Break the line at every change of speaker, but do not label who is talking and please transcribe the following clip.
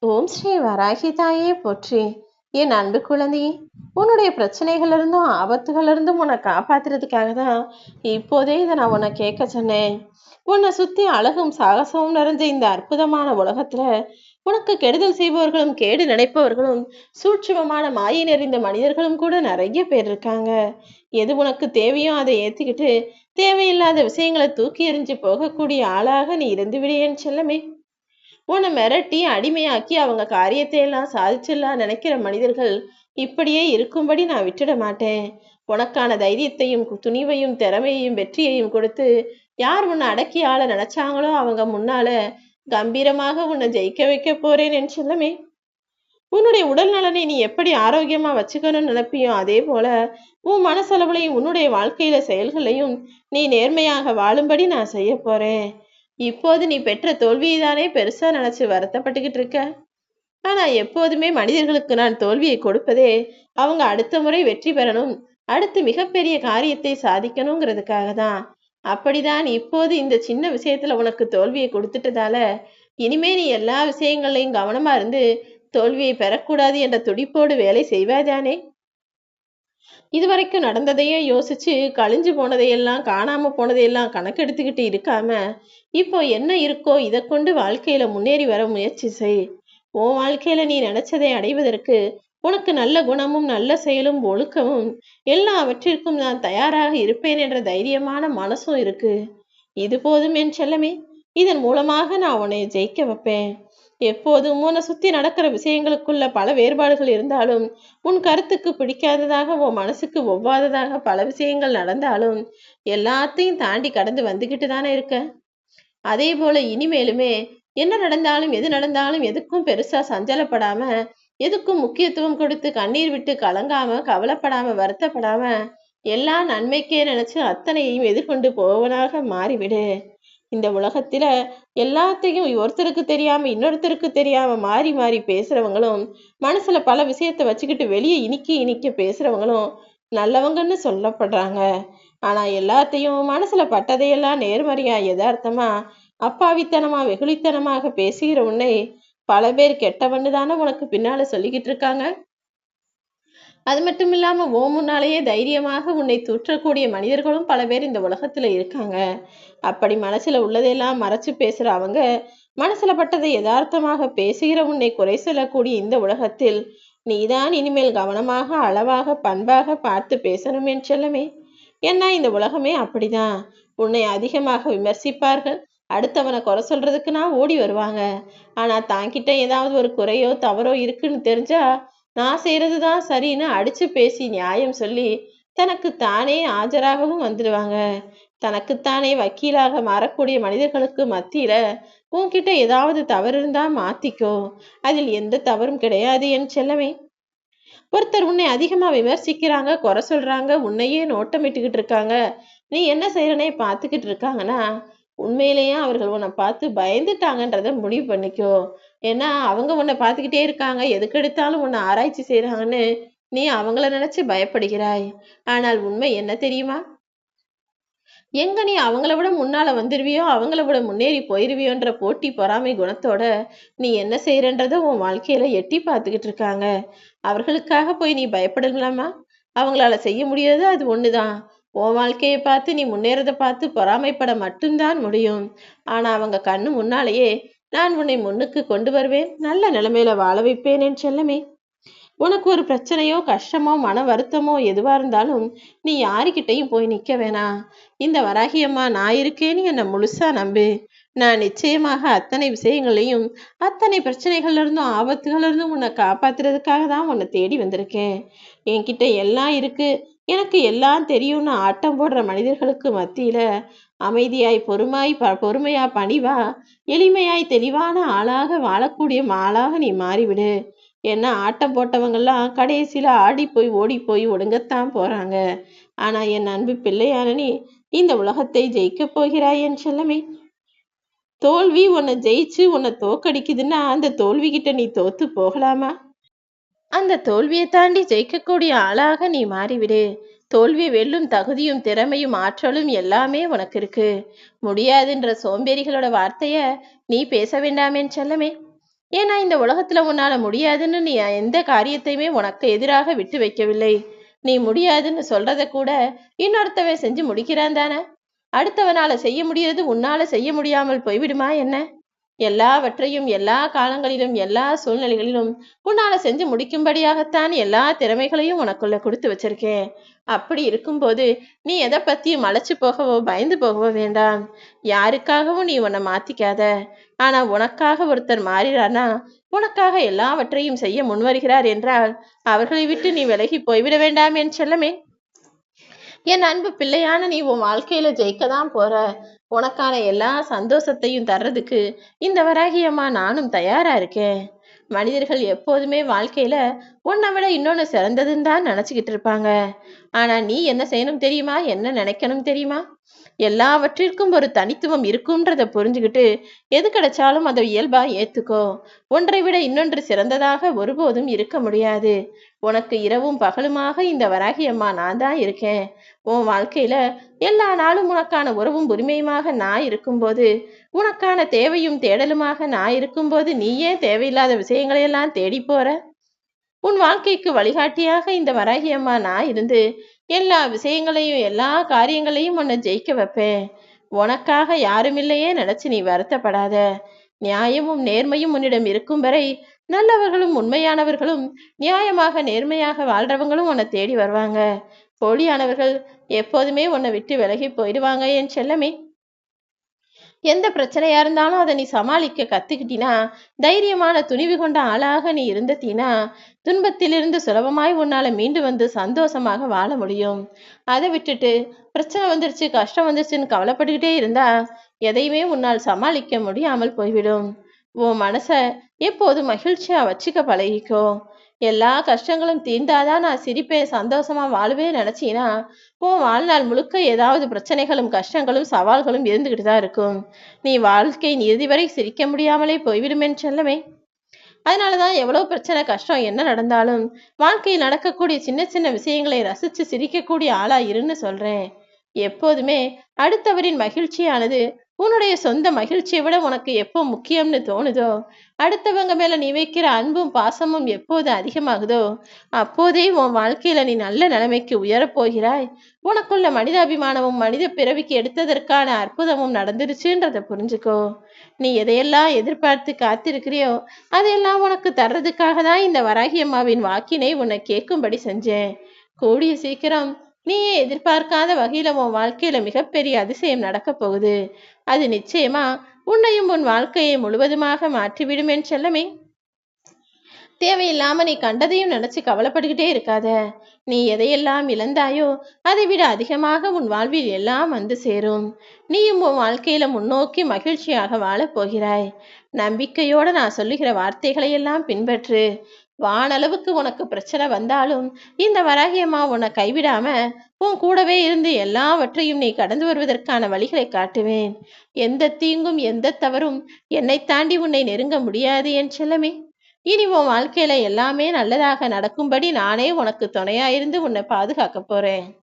ஓம் ஸ்ரீ வராகி தாயே போற்றி. என் அன்பு குழந்தையே, உன்னுடைய பிரச்சனைகளிலிருந்தும் ஆபத்துகளிலிருந்தும் உன்னை காப்பாத்துறதுக்காக தான் இப்போதே இதை நான் உன்னை கேட்க சொன்னேன். உன்னை சுத்தி அழகும் சாகசமும் நிறைஞ்ச இந்த அற்புதமான உலகத்துல உனக்கு கெடுதல் செய்பவர்களும் கேடு நினைப்பவர்களும் சூட்சுமமான மாயை நிறைந்த மனிதர்களும் கூட நிறைய பேர் இருக்காங்க. எது உனக்கு தேவையோ அதை ஏத்துக்கிட்டு தேவையில்லாத விஷயங்களை தூக்கி எறிஞ்சு போகக்கூடிய ஆளாக நீ இருந்து விடியேன்னு செல்லமே. உன்னை மிரட்டி அடிமையாக்கி அவங்க காரியத்தை எல்லாம் சாதிச்சிடலாம் நினைக்கிற மனிதர்கள் இப்படியே இருக்கும்படி நான் விட்டுட மாட்டேன். உனக்கான தைரியத்தையும் துணிவையும் திறமையையும் வெற்றியையும் கொடுத்து யார் உன்னை அடக்கி ஆள நினைச்சாங்களோ அவங்க முன்னால கம்பீரமாக உன்னை ஜெயிக்க வைக்க போறேன் என்று சொல்லமே. உன்னுடைய உடல் நலனை நீ எப்படி ஆரோக்கியமா வச்சுக்கணும்னு நினைப்பியோ அதே போல உன் மனசளவுலையும் உன்னுடைய வாழ்க்கையில செயல்களையும் நீ நேர்மையாக வாழும்படி நான் செய்ய போறேன். இப்போது நீ பெற்ற தோல்வியை தானே பெருசா நினைச்சு வருத்தப்பட்டுக்கிட்டு இருக்க. ஆனா எப்போதுமே மனிதர்களுக்கு நான் தோல்வியை கொடுப்பதே அவங்க அடுத்த முறை வெற்றி பெறணும், அடுத்து மிகப்பெரிய காரியத்தை சாதிக்கணுங்கிறதுக்காக தான். அப்படிதான் இப்போது இந்த சின்ன விஷயத்துல உனக்கு தோல்வியை கொடுத்துட்டதால இனிமே நீ எல்லா விஷயங்கள்லையும் கவனமா இருந்து தோல்வியை பெறக்கூடாது என்ற துடிப்போடு வேலை செய்வாதானே. இதுவரைக்கும் நடந்ததையே யோசிச்சு கழிஞ்சு போனதையெல்லாம் காணாம போனதையெல்லாம் கணக்கெடுத்துக்கிட்டு இருக்காம இப்போ என்ன இருக்கோ இதை கொண்டு வாழ்க்கையில முன்னேறி வர முயற்சி செய். உன் வாழ்க்கையில நீ நினைச்சதை அடைவதற்கு உனக்கு நல்ல குணமும் நல்ல செயலும் ஒழுக்கமும் எல்லாவற்றிற்கும் நான் தயாராக இருப்பேன் என்ற தைரியமான மனசும் இருக்கு. இது போதும் என் செல்லமே. இதன் மூலமாக நான் உன்னை ஜெயிக்க வைப்பேன். எப்போதும் உன்னை சுத்தி நடக்கிற விஷயங்களுக்குள்ள பல வேறுபாடுகள் இருந்தாலும் உன் கருத்துக்கு பிடிக்காததாக உன் மனசுக்கு ஒவ்வாததாக பல விஷயங்கள் நடந்தாலும் எல்லாத்தையும் தாண்டி கடந்து வந்துகிட்டு தானே இருக்க. அதே போல இனிமேலுமே என்ன நடந்தாலும் எது நடந்தாலும் எதுக்கும் பெருசா சஞ்சலப்படாம எதுக்கும் முக்கியத்துவம் கொடுத்து கண்ணீர் விட்டு கலங்காம கவலைப்படாம வருத்தப்படாம எல்லா நன்மைக்கே நினைச்சு அத்தனையையும் எதிர்கொண்டு போவனாக மாறிவிடு. இந்த உலகத்துல எல்லாத்தையும் ஒருத்தருக்கு தெரியாம இன்னொருத்தருக்கு தெரியாம மாறி மாறி பேசுறவங்களும் மனசுல பல விஷயத்த வச்சுக்கிட்டு வெளியே இனிக்க இனிக்க பேசுறவங்களும் நல்லவங்கன்னு சொல்லப்படுறாங்க. ஆனா எல்லாத்தையும் மனசுல பட்டதையெல்லாம் நேர்மறையா யதார்த்தமா அப்பாவித்தனமா வெகுளித்தனமாக பேசுகிற உன்னை பல பேர் கெட்டவன்னு தானே உனக்கு பின்னால சொல்லிக்கிட்டு இருக்காங்க. அது மட்டும் இல்லாம ஓ முன்னாலேயே தைரியமாக உன்னை தூற்றக்கூடிய மனிதர்களும் பல பேர் இந்த உலகத்துல இருக்காங்க. அப்படி மனசுல உள்ளதெல்லாம் மறைச்சு பேசுற அவங்க மனசுல பட்டதை யதார்த்தமாக பேசுகிற உன்னை குறை சொல்லக்கூடிய இந்த உலகத்தில் நீதான் இனிமேல் கவனமாக அளவாக பண்பாக பார்த்து பேசணும் என்று செல்லமே. ஏன்னா இந்த உலகமே அப்படிதான். உன்னை அதிகமாக விமர்சிப்பார்கள், அடுத்தவனை குறை சொல்றதுக்குன்னா ஓடி வருவாங்க. ஆனா தாங்கிட்ட ஏதாவது ஒரு குறையோ தவறோ இருக்குன்னு தெரிஞ்சா நான் செய்யறதுதான் சரின்னு அடிச்சு பேசி நியாயம் சொல்லி தனக்கு தானே ஆஜராகவும் வந்துடுவாங்க. தனக்குத்தானே வக்கீலாக மாறக்கூடிய மனிதர்களுக்கு மத்தியில உன்கிட்ட ஏதாவது தவறு இருந்தா மாத்திக்கோ, அதில் எந்த தவறும் கிடையாது என் செல்லமே. ஒருத்தர் உன்னை அதிகமா விமர்சிக்கிறாங்க, குறை சொல்றாங்க, உன்னையே நோட்டமிட்டுக்கிட்டு இருக்காங்க, நீ என்ன செய்யறனே பார்த்துக்கிட்டு இருக்காங்கன்னா உண்மையிலேயே அவர்கள் உன்னை பார்த்து பயந்துட்டாங்கன்றத முடிவு பண்ணிக்கோ. ஏன்னா அவங்க உன்னை பார்த்துக்கிட்டே இருக்காங்க, எதுக்கெடுத்தாலும் உன்னை ஆராய்ச்சி செய்யறாங்கன்னு நீ அவங்கள நினைச்சு பயப்படுகிறாய். ஆனால் உண்மை என்ன தெரியுமா? எங்க நீ அவங்கள விட முன்னால வந்துருவியோ அவங்கள விட முன்னேறி போயிருவியோன்ற போட்டி பொறாமை குணத்தோட நீ என்ன செய்யறன்றத உன் வாழ்க்கையில எட்டி பார்த்துக்கிட்டு இருக்காங்க. அவர்களுக்காக போய் நீ பயப்படலாமா? அவங்களால செய்ய முடியாது அது ஒண்ணுதான். உன் வாழ்க்கையை பார்த்து நீ முன்னேறத பார்த்து பொறாமைப்பட மட்டும்தான் முடியும். ஆனா அவங்க கண்ணு முன்னாலேயே நான் உன்னை முன்னுக்கு கொண்டு வருவேன், நல்ல நிலைமையில வாழ வைப்பேன் என் செல்லமே. உனக்கு ஒரு பிரச்சனையோ கஷ்டமோ மன வருத்தமோ எதுவா இருந்தாலும் நீ யாருக்கிட்டையும் போய் நிக்க வேணாம். இந்த வராகியம்மா நான் இருக்கேன்னு என்னை முழுசா நம்பு. நான் நிச்சயமாக அத்தனை விஷயங்களையும் அத்தனை பிரச்சனைகள்ல இருந்தும் ஆபத்துகள்ல இருந்தும் உன்னை காப்பாத்துறதுக்காக தான் உன்னை தேடி வந்திருக்கேன். என்கிட்ட எல்லாம் இருக்கு, எனக்கு எல்லாம் தெரியும்னு ஆட்டம் போடுற மனிதர்களுக்கு மத்தியில அமைதியாய் பொறுமையா பணிவா எளிமையாய் தெளிவான ஆளாக வாழக்கூடிய ஆளாக நீ மாறிவிடு. ஏன்னா ஆட்டம் போட்டவங்கெல்லாம் கடைசியில ஆடி போய் ஓடி போய் ஒடுங்கத்தான் போறாங்க. ஆனா என் அன்பு பிள்ளையான நீ இந்த உலகத்தை ஜெயிக்க போகிறாய் என் செல்லமே. தோல்வி உன்னை ஜெயிச்சு உன்னை தோக்கடிக்குதுன்னா அந்த தோல்வி கிட்ட நீ தோத்து போகலாமா? அந்த தோல்வியை தாண்டி ஜெயிக்கக்கூடிய ஆளாக நீ மாறிவிடு. தோல்வி வெல்லும் தகுதியும் திறமையும் ஆற்றலும் எல்லாமே உனக்கு இருக்கு. முடியாதுன்ற சோம்பேறிகளோட வார்த்தைய நீ பேச வேண்டாமேன்னு செல்லமே. ஏன்னா இந்த உலகத்துல உன்னால முடியாதுன்னு நீ எந்த காரியத்தையுமே உனக்கு எதிராக விட்டு வைக்கவில்லை. நீ முடியாதுன்னு சொல்றத கூட இன்னொருத்தவன் செஞ்சு முடிக்கிறான் தானே. அடுத்தவனால செய்ய முடியறது உன்னால செய்ய முடியாமல் போய்விடுமா என்ன? எல்லாவற்றையும் எல்லா காலங்களிலும் எல்லா சூழ்நிலைகளிலும் உன்னால செஞ்சு முடிக்கும்படியாகத்தான் எல்லா திறமைகளையும் உனக்குள்ள கொடுத்து வச்சிருக்கேன். அப்படி இருக்கும்போது நீ எதை பத்தியும் அழைச்சு போகவோ பயந்து போகவோ வேண்டாம். யாருக்காகவும் நீ உன்னை மாத்திக்காத. ஆனா உனக்காக ஒருத்தர் மாறிறானா, உனக்காக எல்லாவற்றையும் செய்ய முன்வருகிறார் என்றால் அவர்களை விட்டு நீ விலகி போய்விட வேண்டாம் என் செல்லமே. என் அன்பு பிள்ளையான நீ உன் வாழ்க்கையில ஜெயிக்கதான் போற. உனக்கான எல்லா சந்தோஷத்தையும் தர்றதுக்கு இந்த வராகி அம்மா நானும் தயாரா இருக்கேன். மனிதர்கள் எப்போதுமே வாழ்க்கையில உன்னை விட இன்னொன்னு சிறந்ததுன்னு தான் நினைச்சுக்கிட்டு இருப்பாங்க. ஆனா நீ என்ன செய்யணும் தெரியுமா, என்ன நினைக்கணும் தெரியுமா? எல்லாவற்றிற்கும் ஒரு தனித்துவம் இருக்கும்ன்றத புரிஞ்சுக்கிட்டு எது கிடைச்சாலும் அதை இயல்பா ஏத்துக்கோ. ஒன்றை விட இன்னொன்று சிறந்ததாக ஒருபோதும் இருக்க முடியாது. உனக்கு இரவும் பகலுமாக இந்த வராகி அம்மா நான் தான் இருக்கேன். உன் வாழ்க்கையில எல்லா நாளும் உனக்கான உறவும் உரிமையுமாக நான் இருக்கும்போது, உனக்கான தேவையும் தேடலுமாக நான் இருக்கும்போது நீ ஏன் தேவையில்லாத விஷயங்களையெல்லாம் தேடி போற? உன் வாழ்க்கைக்கு வழிகாட்டியாக இந்த வராகி அம்மா நான் இருந்து எல்லா விஷயங்களையும் எல்லா காரியங்களையும் உன்னை ஜெயிக்க வைப்பேன். உனக்காக யாருமில்லையே நினைச்சு நீ வருத்தப்படாத. நியாயமும் நேர்மையும் உன்னிடம் இருக்கும் வரை நல்லவர்களும் உண்மையானவர்களும் நியாயமாக நேர்மையாக வாழ்றவங்களும் உன்னை தேடி வருவாங்க. போலியானவர்கள் எப்போதுமே உன்னை விட்டு விலகி போயிடுவாங்க என் செல்லமே. எந்த பிரச்சனையா இருந்தாலும் அதை நீ சமாளிக்க கத்துக்கிட்டினா, தைரியமான துணிவு கொண்ட ஆளாக நீ இருந்தீனா, துன்பத்திலிருந்து சுலபமாய் உன்னால மீண்டு வந்து சந்தோஷமாக வாழ முடியும். அதை விட்டுட்டு பிரச்சனை வந்துருச்சு கஷ்டம் வந்துருச்சுன்னு கவலைப்பட்டுக்கிட்டே இருந்தா எதையுமே உன்னால் சமாளிக்க முடியாமல் போய்விடும். உன் மனச எப்போது மகிழ்ச்சியா வச்சுக்க பழகிக்கோ. எல்லா கஷ்டங்களும் தீர்ந்தாதான் நான் சிரிப்பேன் சந்தோஷமா வாழுவேன் நினைச்சீனா உன் வாழ்நாள் முழுக்க ஏதாவது பிரச்சனைகளும் கஷ்டங்களும் சவால்களும் இருந்துகிட்டு தான் இருக்கும். நீ வாழ்க்கையின் இறுதி வரை சிரிக்க முடியாமலே போய்விடுமேன்னு செல்லமே. அதனாலதான் எவ்வளவு பிரச்சனை கஷ்டம் என்ன நடந்தாலும் வாழ்க்கையில் நடக்கக்கூடிய சின்ன சின்ன விஷயங்களை ரசிச்சு சிரிக்கக்கூடிய ஆளா இருன்னு சொல்றேன். எப்போதுமே அடுத்தவரின் மகிழ்ச்சியானது உன்னுடைய சொந்த மகிழ்ச்சியை விட உனக்கு எப்போ முக்கியம்னு தோணுதோ, அடுத்தவங்க மேல நீ வைக்கிற அன்பும் பாசமும் எப்போது அதிகமாகுதோ அப்போதே உன் வாழ்க்கையில நீ நல்ல நிலைமைக்கு உயரப் போகிறாய். உனக்குள்ள மனிதாபிமானமும் மனித பிறவிக்கு எடுத்ததற்கான அற்புதமும் நடந்துருச்சுன்றத புரிஞ்சுக்கோ. நீ எதையெல்லாம் எதிர்பார்த்து காத்திருக்கிறியோ அதையெல்லாம் உனக்கு தர்றதுக்காக தான் இந்த வராகி அம்மாவின் வாக்கினை உன்னை கேட்கும்படி செஞ்சேன். கூடிய சீக்கிரம் நீயே எதிர்பார்க்காத வகையில உன் வாழ்க்கையில மிகப்பெரிய அதிசயம் நடக்க போகுது. அது நிச்சயமா உன்னையும் உன் வாழ்க்கையை முழுவதுமாக மாற்றிவிடும் என் செல்லமே. தேவையில்லாம நீ கண்டதையும் நினைச்சு கவலைப்பட்டுக்கிட்டே இருக்காத. நீ எதையெல்லாம் இழந்தாயோ அதை விட அதிகமாக உன் வாழ்வில் எல்லாம் வந்து சேரும். நீயும் உன் வாழ்க்கையில முன்னோக்கி மகிழ்ச்சியாக வாழப் போகிறாய். நம்பிக்கையோட நான் சொல்லுகிற வார்த்தைகளை எல்லாம் பின்பற்று. வானளவுக்கு உனக்கு பிரச்சனை வந்தாலும் இந்த வராகி அம்மா உன்னை கைவிடாம உன் கூடவே இருந்து எல்லாவற்றையும் நீ கடந்து வருவதற்கான வழிகளை காட்டுவேன். எந்த தீங்கும் எந்த தவறும் என்னை தாண்டி உன்னை நெருங்க முடியாது என் செல்லமே. இனி உன் வாழ்க்கையில எல்லாமே நல்லதாக நடக்கும்படி நானே உனக்கு துணையா இருந்து உன்னை பாதுகாக்க போறேன்.